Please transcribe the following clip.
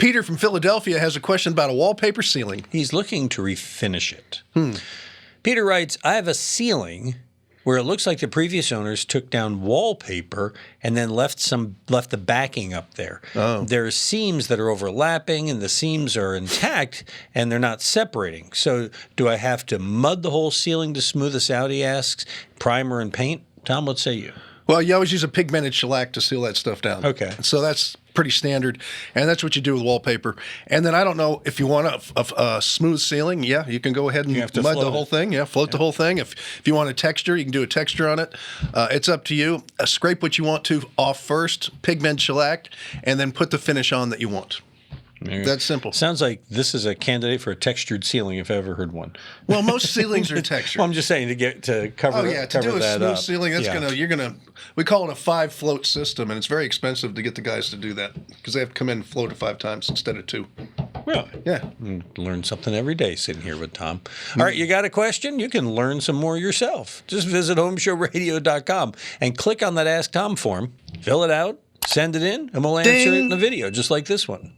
Peter from Philadelphia has a question about a wallpaper ceiling. He's looking to refinish it. Peter writes, I have a ceiling where it looks like the previous owners took down wallpaper and then left the backing up there. Oh. There's seams that are overlapping, and the seams are intact, and they're not separating. So do I have to mud the whole ceiling to smooth this out, he asks? Primer and paint? Tom, what say you? Well, you always use a pigmented shellac to seal that stuff down. Okay. So that's pretty standard, and that's what you do with wallpaper. And then I don't know if you want a smooth ceiling. Yeah, you can go ahead and mud the whole thing. Yeah, float the whole thing. If you want a texture, you can do a texture on it. It's up to you. Scrape what you want to off first, pigment shellac, and then put the finish on that you want. That's simple. Sounds like this is a candidate for a textured ceiling if I ever heard one. Well, most ceilings are textured. Well, I'm just saying to cover. Oh yeah, to do a that smooth up. ceiling, you're gonna. We call it a 5-float system, and it's very expensive to get the guys to do that because they have to come in and float it 5 times instead of 2. Really? Yeah. Learn something every day sitting here with Tom. All right, you got a question? You can learn some more yourself. Just visit HomeShowRadio.com and click on that Ask Tom form. Fill it out, send it in, and we'll answer it in a video just like this one.